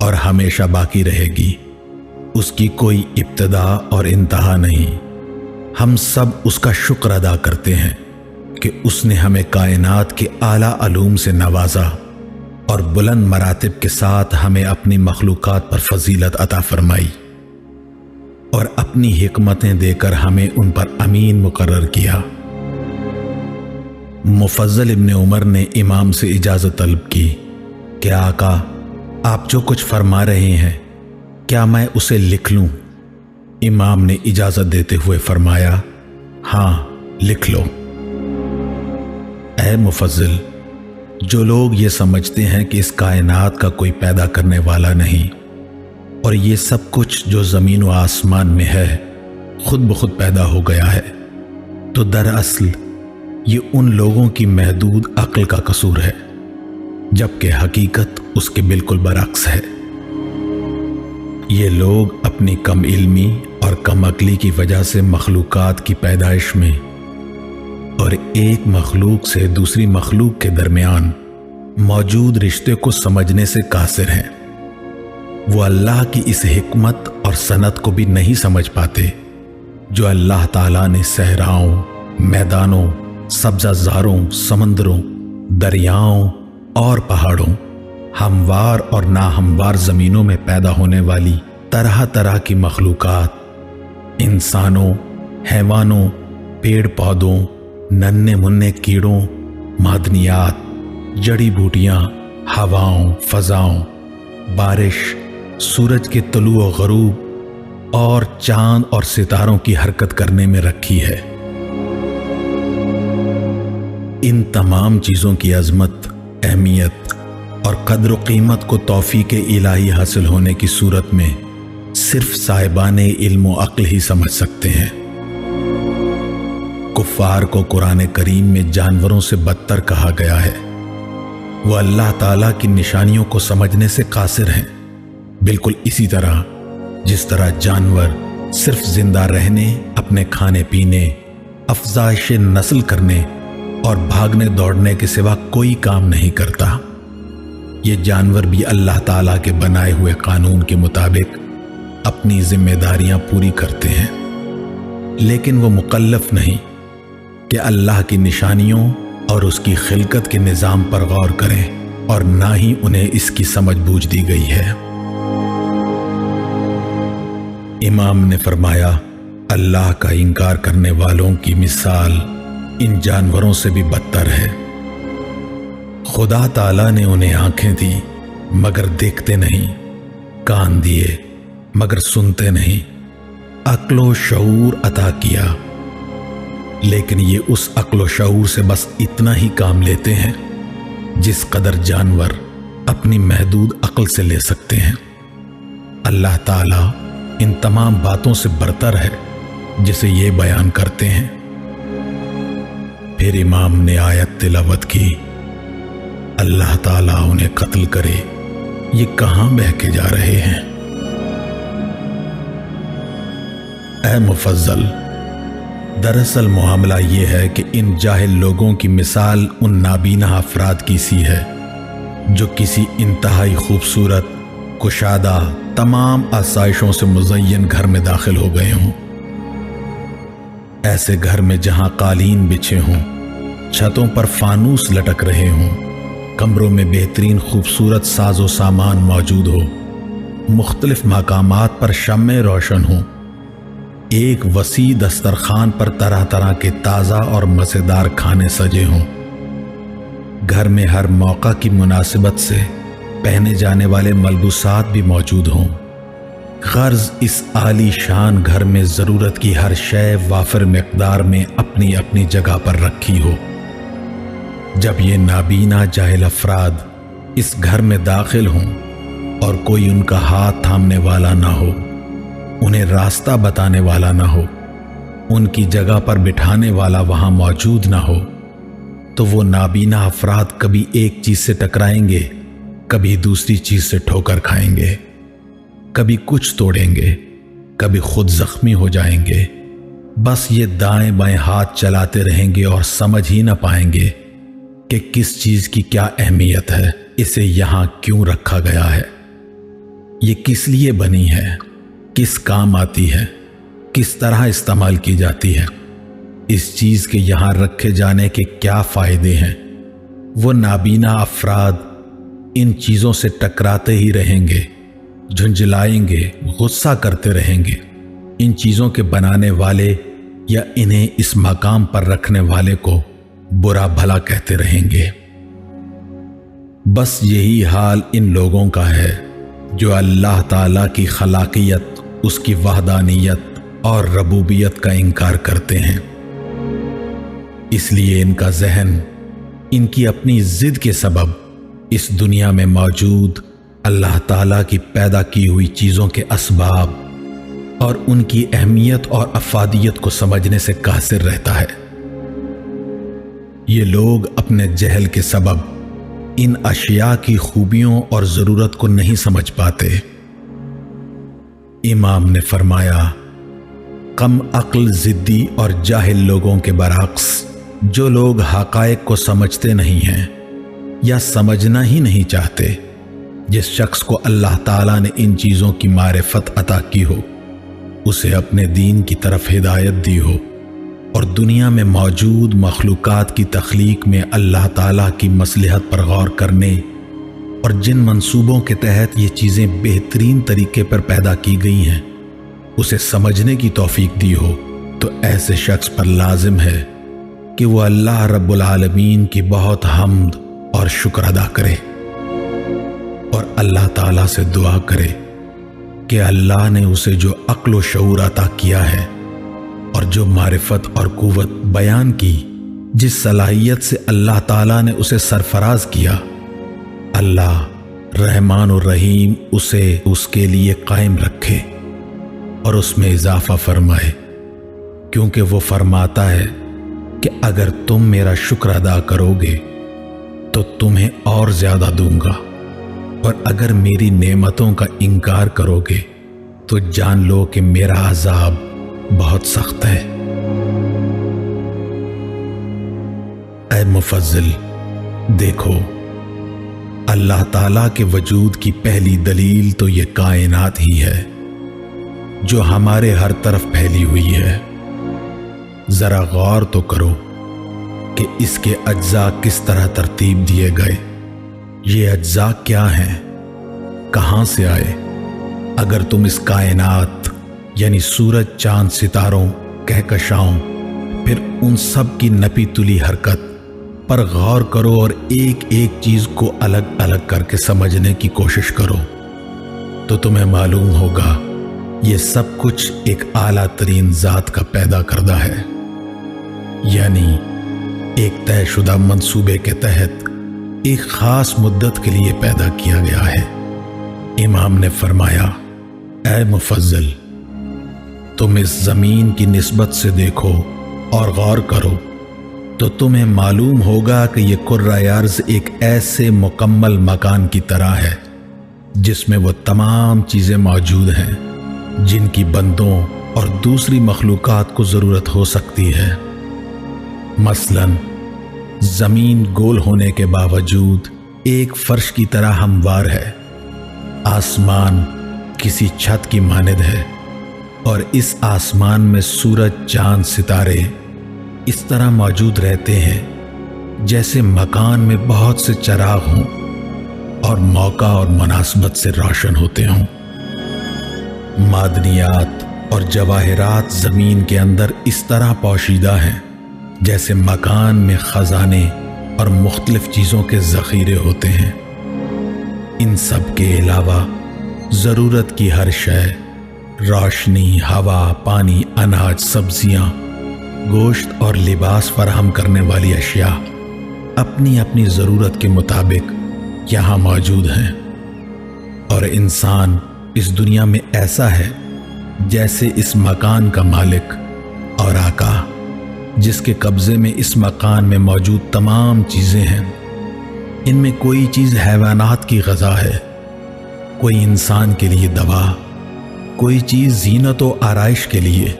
اور ہمیشہ باقی رہے گی۔ اس کی کوئی ابتدا اور انتہا نہیں۔ ہم سب اس کا شکر ادا کرتے ہیں کہ اس نے ہمیں کائنات کے اعلیٰ علوم سے نوازا اور بلند مراتب کے ساتھ ہمیں اپنی مخلوقات پر فضیلت عطا فرمائی اور اپنی حکمتیں دے کر ہمیں ان پر امین مقرر کیا۔ مفضل ابن عمر نے امام سے اجازت طلب کی کہ آقا، آپ جو کچھ فرما رہے ہیں کیا میں اسے لکھ لوں؟ امام نے اجازت دیتے ہوئے فرمایا، ہاں لکھ لو۔ اے مفضل، جو لوگ یہ سمجھتے ہیں کہ اس کائنات کا کوئی پیدا کرنے والا نہیں اور یہ سب کچھ جو زمین و آسمان میں ہے خود بخود پیدا ہو گیا ہے، تو دراصل یہ ان لوگوں کی محدود عقل کا قصور ہے، جبکہ حقیقت اس کے بالکل برعکس ہے۔ یہ لوگ اپنی کم علمی اور کم عقلی کی وجہ سے مخلوقات کی پیدائش میں اور ایک مخلوق سے دوسری مخلوق کے درمیان موجود رشتے کو سمجھنے سے قاصر ہیں۔ وہ اللہ کی اس حکمت اور صنعت کو بھی نہیں سمجھ پاتے جو اللہ تعالیٰ نے صحراؤں، میدانوں، سبزہ زاروں، سمندروں، دریاؤں اور پہاڑوں، ہموار اور ناہموار زمینوں میں پیدا ہونے والی طرح طرح کی مخلوقات، انسانوں، حیوانوں، پیڑ پودوں، ننھے منھے کیڑوں، معدنیات، جڑی بوٹیاں، ہواؤں، فضاؤں، بارش، سورج کے طلوع و غروب اور چاند اور ستاروں کی حرکت کرنے میں رکھی ہے۔ ان تمام چیزوں کی عظمت، اہمیت اور قدر و قیمت کو توفیق الہی حاصل ہونے کی صورت میں صرف صاحبان علم و عقل ہی سمجھ سکتے ہیں۔ کفار کو قرآن کریم میں جانوروں سے بدتر کہا گیا ہے۔ وہ اللہ تعالیٰ کی نشانیوں کو سمجھنے سے قاصر ہیں، بالکل اسی طرح جس طرح جانور صرف زندہ رہنے، اپنے کھانے پینے، افزائش نسل کرنے اور بھاگنے دوڑنے کے سوا کوئی کام نہیں کرتا۔ یہ جانور بھی اللہ تعالیٰ کے بنائے ہوئے قانون کے مطابق اپنی ذمہ داریاں پوری کرتے ہیں، لیکن وہ مکلف نہیں کہ اللہ کی نشانیوں اور اس کی خلقت کے نظام پر غور کریں، اور نہ ہی انہیں اس کی سمجھ بوجھ دی گئی ہے۔ امام نے فرمایا، اللہ کا انکار کرنے والوں کی مثال ان جانوروں سے بھی بدتر ہے۔ خدا تعالیٰ نے انہیں آنکھیں دی مگر دیکھتے نہیں، کان دیے مگر سنتے نہیں، عقل و شعور عطا کیا، لیکن یہ اس عقل و شعور سے بس اتنا ہی کام لیتے ہیں جس قدر جانور اپنی محدود عقل سے لے سکتے ہیں۔ اللہ تعالیٰ ان تمام باتوں سے برتر ہے جسے یہ بیان کرتے ہیں۔ پھر امام نے آیت تلاوت کی، اللہ تعالیٰ انہیں قتل کرے، یہ کہاں بہہ کے جا رہے ہیں؟ اے مفضل، دراصل معاملہ یہ ہے کہ ان جاہل لوگوں کی مثال ان نابینا افراد کی سی ہے جو کسی انتہائی خوبصورت، کشادہ، تمام آسائشوں سے مزین گھر میں داخل ہو گئے ہوں۔ ایسے گھر میں جہاں قالین بچھے ہوں، چھتوں پر فانوس لٹک رہے ہوں، کمروں میں بہترین خوبصورت ساز و سامان موجود ہو، مختلف مقامات پر شمعیں روشن ہوں، ایک وسیع دسترخوان پر طرح طرح کے تازہ اور مزیدار کھانے سجے ہوں، گھر میں ہر موقع کی مناسبت سے پہنے جانے والے ملبوسات بھی موجود ہوں، غرض اس عالی شان گھر میں ضرورت کی ہر شے وافر مقدار میں اپنی اپنی جگہ پر رکھی ہو۔ جب یہ نابینا جاہل افراد اس گھر میں داخل ہوں اور کوئی ان کا ہاتھ تھامنے والا نہ ہو، انہیں راستہ بتانے والا نہ ہو، ان کی جگہ پر بٹھانے والا وہاں موجود نہ ہو، تو وہ نابینا افراد کبھی ایک چیز سے ٹکرائیں گے، کبھی دوسری چیز سے ٹھوکر کھائیں گے، کبھی کچھ توڑیں گے، کبھی خود زخمی ہو جائیں گے، بس یہ دائیں بائیں ہاتھ چلاتے رہیں گے اور سمجھ ہی نہ پائیں گے کہ کس چیز کی کیا اہمیت ہے، اسے یہاں کیوں رکھا گیا ہے۔ یہ کس لیے بنی ہے، کس کام آتی ہے، کس طرح استعمال کی جاتی ہے، اس چیز کے یہاں رکھے جانے کے کیا فائدے ہیں، وہ نابینا افراد ان چیزوں سے ٹکراتے ہی رہیں گے، جھنجھلائیں گے، غصہ کرتے رہیں گے، ان چیزوں کے بنانے والے یا انہیں اس مقام پر رکھنے والے کو برا بھلا کہتے رہیں گے۔ بس یہی حال ان لوگوں کا ہے جو اللہ تعالیٰ کی خلاقیت، اس کی وحدانیت اور ربوبیت کا انکار کرتے ہیں۔ اس لیے ان کا ذہن ان کی اپنی ضد کے سبب اس دنیا میں موجود اللہ تعالیٰ کی پیدا کی ہوئی چیزوں کے اسباب اور ان کی اہمیت اور افادیت کو سمجھنے سے قاصر رہتا ہے۔ یہ لوگ اپنے جہل کے سبب ان اشیاء کی خوبیوں اور ضرورت کو نہیں سمجھ پاتے۔ امام نے فرمایا، کم عقل، ضدی اور جاہل لوگوں کے برعکس جو لوگ حقائق کو سمجھتے نہیں ہیں یا سمجھنا ہی نہیں چاہتے، جس شخص کو اللہ تعالیٰ نے ان چیزوں کی معرفت عطا کی ہو، اسے اپنے دین کی طرف ہدایت دی ہو اور دنیا میں موجود مخلوقات کی تخلیق میں اللہ تعالیٰ کی مصلحت پر غور کرنے اور جن منصوبوں کے تحت یہ چیزیں بہترین طریقے پر پیدا کی گئی ہیں اسے سمجھنے کی توفیق دی ہو، تو ایسے شخص پر لازم ہے کہ وہ اللہ رب العالمین کی بہت حمد اور شکر ادا کرے اور اللہ تعالیٰ سے دعا کرے کہ اللہ نے اسے جو عقل و شعور عطا کیا ہے اور جو معرفت اور قوت بیان کی، جس صلاحیت سے اللہ تعالیٰ نے اسے سرفراز کیا، اللہ رحمان الرحیم اسے اس کے لیے قائم رکھے اور اس میں اضافہ فرمائے، کیونکہ وہ فرماتا ہے کہ اگر تم میرا شکر ادا کرو گے تو تمہیں اور زیادہ دوں گا، اور اگر میری نعمتوں کا انکار کرو گے تو جان لو کہ میرا عذاب بہت سخت ہے۔ اے مفضل، دیکھو، اللہ تعالیٰ کے وجود کی پہلی دلیل تو یہ کائنات ہی ہے جو ہمارے ہر طرف پھیلی ہوئی ہے۔ ذرا غور تو کرو کہ اس کے اجزاء کس طرح ترتیب دیے گئے، یہ اجزاء کیا ہیں، کہاں سے آئے۔ اگر تم اس کائنات یعنی سورج، چاند، ستاروں، کہکشاؤں، پھر ان سب کی نپی تلی حرکت پر غور کرو اور ایک ایک چیز کو الگ الگ کر کے سمجھنے کی کوشش کرو تو تمہیں معلوم ہوگا یہ سب کچھ ایک اعلیٰ ترین ذات کا پیدا کردہ ہے، یعنی ایک طے شدہ منصوبے کے تحت ایک خاص مدت کے لیے پیدا کیا گیا ہے۔ امام نے فرمایا، اے مفضل، تم اس زمین کی نسبت سے دیکھو اور غور کرو تو تمہیں معلوم ہوگا کہ یہ کرۂ ارض ایک ایسے مکمل مکان کی طرح ہے جس میں وہ تمام چیزیں موجود ہیں جن کی بندوں اور دوسری مخلوقات کو ضرورت ہو سکتی ہے۔ مثلاً زمین گول ہونے کے باوجود ایک فرش کی طرح ہموار ہے، آسمان کسی چھت کی مانند ہے، اور اس آسمان میں سورج، چاند، ستارے اس طرح موجود رہتے ہیں جیسے مکان میں بہت سے چراغ ہوں اور موقع اور مناسبت سے روشن ہوتے ہوں۔ معدنیات اور جواہرات زمین کے اندر اس طرح پوشیدہ ہیں جیسے مکان میں خزانے اور مختلف چیزوں کے ذخیرے ہوتے ہیں۔ ان سب کے علاوہ ضرورت کی ہر شے، روشنی، ہوا، پانی، اناج، سبزیاں، گوشت اور لباس فراہم کرنے والی اشیاء اپنی اپنی ضرورت کے مطابق یہاں موجود ہیں، اور انسان اس دنیا میں ایسا ہے جیسے اس مکان کا مالک اور آقا، جس کے قبضے میں اس مکان میں موجود تمام چیزیں ہیں۔ ان میں کوئی چیز حیوانات کی غذا ہے، کوئی انسان کے لیے دوا، کوئی چیز زینت و آرائش کے لیے،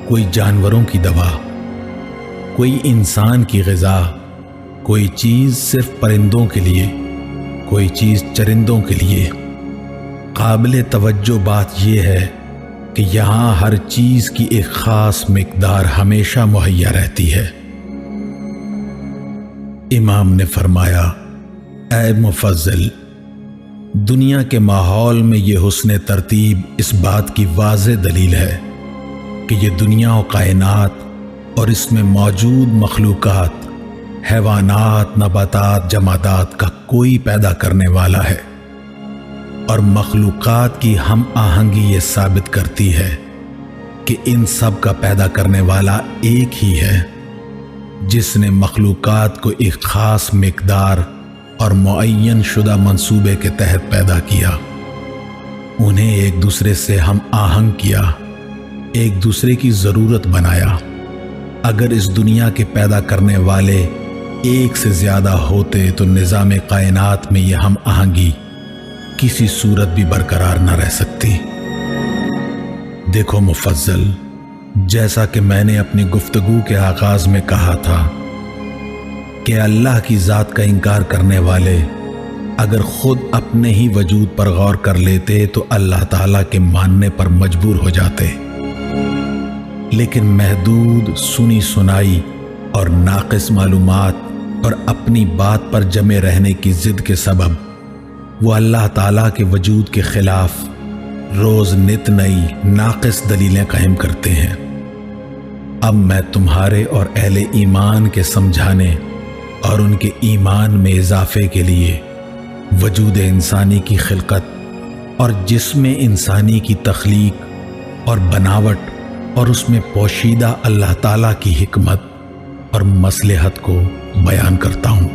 کوئی جانوروں کی دوا، کوئی انسان کی غذا، کوئی چیز صرف پرندوں کے لیے، کوئی چیز چرندوں کے لیے۔ قابل توجہ بات یہ ہے کہ یہاں ہر چیز کی ایک خاص مقدار ہمیشہ مہیا رہتی ہے۔ امام نے فرمایا، اے مفضل، دنیا کے ماحول میں یہ حسن ترتیب اس بات کی واضح دلیل ہے کہ یہ دنیا و کائنات اور اس میں موجود مخلوقات، حیوانات، نباتات، جمادات کا کوئی پیدا کرنے والا ہے، اور مخلوقات کی ہم آہنگی یہ ثابت کرتی ہے کہ ان سب کا پیدا کرنے والا ایک ہی ہے، جس نے مخلوقات کو ایک خاص مقدار اور معین شدہ منصوبے کے تحت پیدا کیا، انہیں ایک دوسرے سے ہم آہنگ کیا، ایک دوسرے کی ضرورت بنایا۔ اگر اس دنیا کے پیدا کرنے والے ایک سے زیادہ ہوتے تو نظام کائنات میں یہ ہم آہنگی کسی صورت بھی برقرار نہ رہ سکتی۔ دیکھو مفضل، جیسا کہ میں نے اپنی گفتگو کے آغاز میں کہا تھا کہ اللہ کی ذات کا انکار کرنے والے اگر خود اپنے ہی وجود پر غور کر لیتے تو اللہ تعالیٰ کے ماننے پر مجبور ہو جاتے، لیکن محدود سنی سنائی اور ناقص معلومات اور اپنی بات پر جمے رہنے کی ضد کے سبب وہ اللہ تعالیٰ کے وجود کے خلاف روز نت نئی ناقص دلیلیں قائم کرتے ہیں۔ اب میں تمہارے اور اہل ایمان کے سمجھانے اور ان کے ایمان میں اضافے کے لیے وجود انسانی کی خلقت اور جسم انسانی کی تخلیق اور بناوٹ اور اس میں پوشیدہ اللہ تعالیٰ کی حکمت اور مصلحت کو بیان کرتا ہوں۔